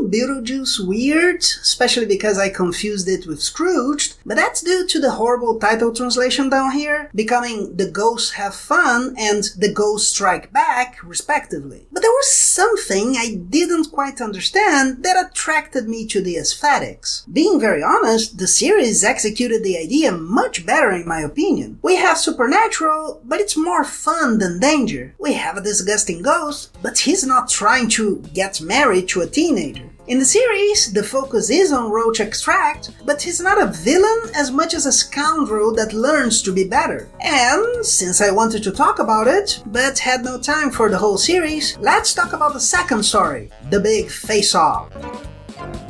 call Beetlejuice weird, especially because I confused it with Scrooged, but that's due to the horrible title translation down here, becoming The Ghosts Have Fun and The Ghosts Strike Back, respectively. But there was something I didn't quite understand that attracted me to the aesthetics. Being very honest, the series executed the idea much better in my opinion. We have supernatural, but it's more fun than danger. We have a disgusting ghost, but he's not trying to get married to a teenager. In the series, the focus is on Roach Extract, but he's not a villain as much as a scoundrel that learns to be better. And since I wanted to talk about it, but had no time for the whole series, let's talk about the second story, The Big Face-Off.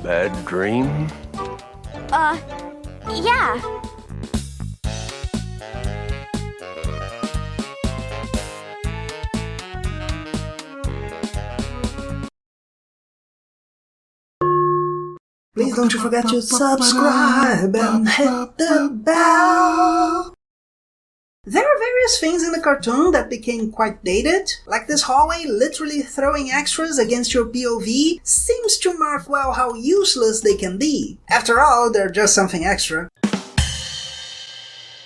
Bad dream? Yeah. Please don't you forget to subscribe and hit the bell. There are various things in the cartoon that became quite dated, like this hallway literally throwing extras against your POV seems to mark well how useless they can be. After all, they're just something extra.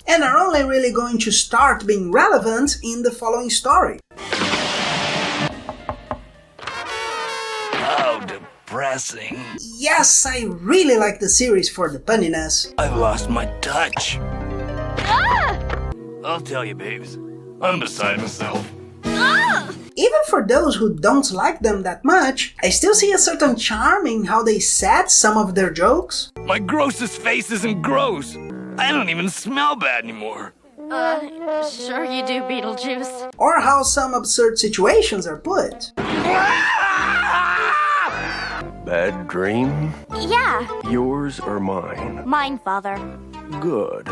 And are only really going to start being relevant in the following story. How depressing. Yes, I really like the series for the punniness. I lost my touch. I'll tell you, babes. I'm beside myself. Even for those who don't like them that much, I still see a certain charm in how they set some of their jokes. My grossest face isn't gross. I don't even smell bad anymore. Sure you do, Beetlejuice. Or how some absurd situations are put. Bad dream? Yeah. Yours or mine? Mine, Father. Good.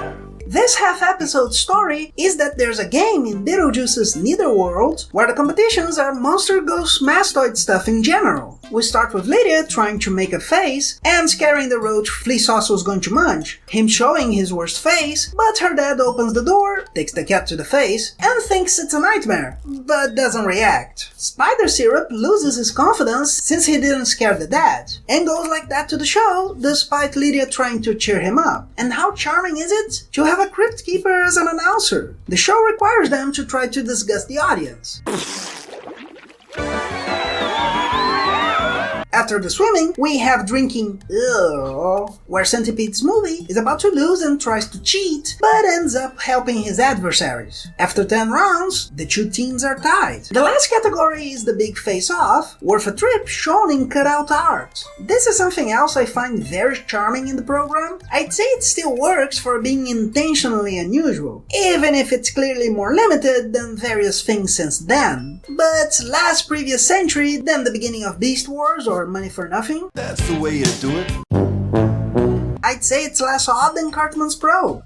This half-episode story is that there's a game in Beetlejuice's Netherworld where the competitions are monster ghost mastoid stuff in general. We start with Lydia trying to make a face and scaring the roach Fleeceosso's going to munch, him showing his worst face, but her dad opens the door, takes the cat to the face, and thinks it's a nightmare, but doesn't react. Spider Syrup loses his confidence since he didn't scare the dad, and goes like that to the show, despite Lydia trying to cheer him up. And how charming is it to have a crypt keeper as an announcer? The show requires them to try to disgust the audience. After the swimming, we have drinking where Centipede's movie is about to lose and tries to cheat, but ends up helping his adversaries. After 10 rounds, the two teams are tied. The last category is the big face-off, worth a trip shown in cutout art. This is something else I find very charming in the program. I'd say it still works for being intentionally unusual, even if it's clearly more limited than various things since then. But last previous century than the beginning of Beast Wars or Money for Nothing. That's the way you do it. I'd say it's less odd than Cartman's Probe.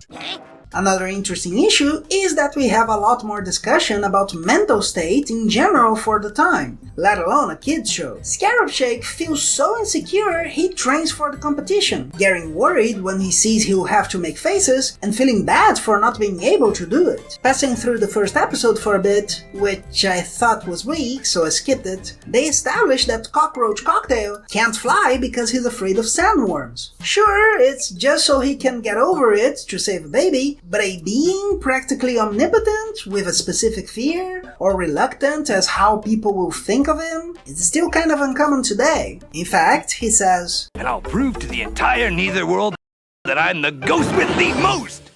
Another interesting issue is that we have a lot more discussion about mental state in general for the time, let alone a kids show. Scarab Shake feels so insecure he trains for the competition, getting worried when he sees he'll have to make faces and feeling bad for not being able to do it. Passing through the first episode for a bit, which I thought was weak so I skipped it, they established that Cockroach Cocktail can't fly because he's afraid of sandworms. Sure, it's just so he can get over it to save a baby, but a being practically omnipotent with a specific fear, or reluctant as how people will think of him, is still kind of uncommon today. In fact, he says, And I'll prove to the entire Netherworld that I'm the ghost with the most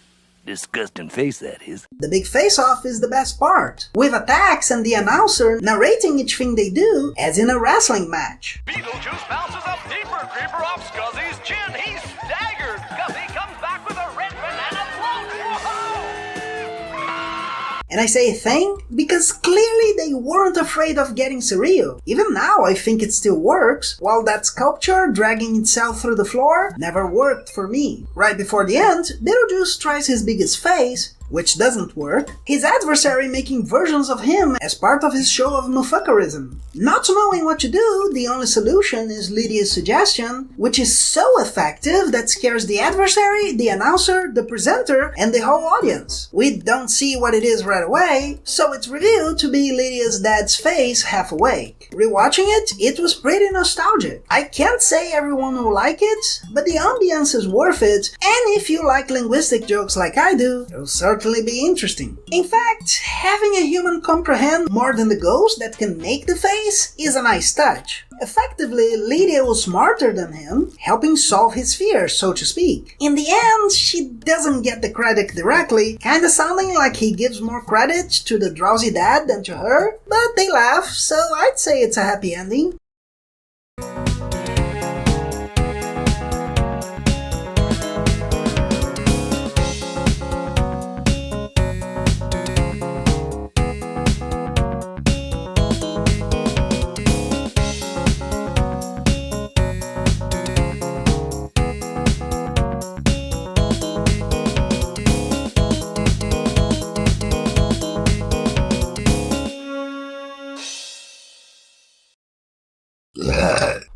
disgusting face, that is. The big face-off is the best part, with attacks and the announcer narrating each thing they do as in a wrestling match. Beetlejuice bounces up deeper, creeper off Scuzzy's chin. He's staggered. Scuzzy comes back with a red banana float. Whoa! And I say thing because clearly they weren't afraid of getting surreal. Even now I think it still works, while that sculpture dragging itself through the floor never worked for me. Right before the end, Beetlejuice tries his biggest face, which doesn't work, his adversary making versions of him as part of his show of motherfuckerism. Not knowing what to do, the only solution is Lydia's suggestion, which is so effective that scares the adversary, the announcer, the presenter, and the whole audience. We don't see what it is right away, so it's revealed to be Lydia's dad's face half awake. Rewatching it, it was pretty nostalgic. I can't say everyone will like it, but the ambience is worth it, and if you like linguistic jokes like I do, it'll certainly be interesting. In fact, having a human comprehend more than the ghost that can make the face is a nice touch. Effectively, Lydia was smarter than him, helping solve his fears, so to speak. In the end, she doesn't get the credit directly, kinda sounding like he gives more credit to the drowsy dad than to her, but they laugh, so I'd say it's a happy ending. Blood.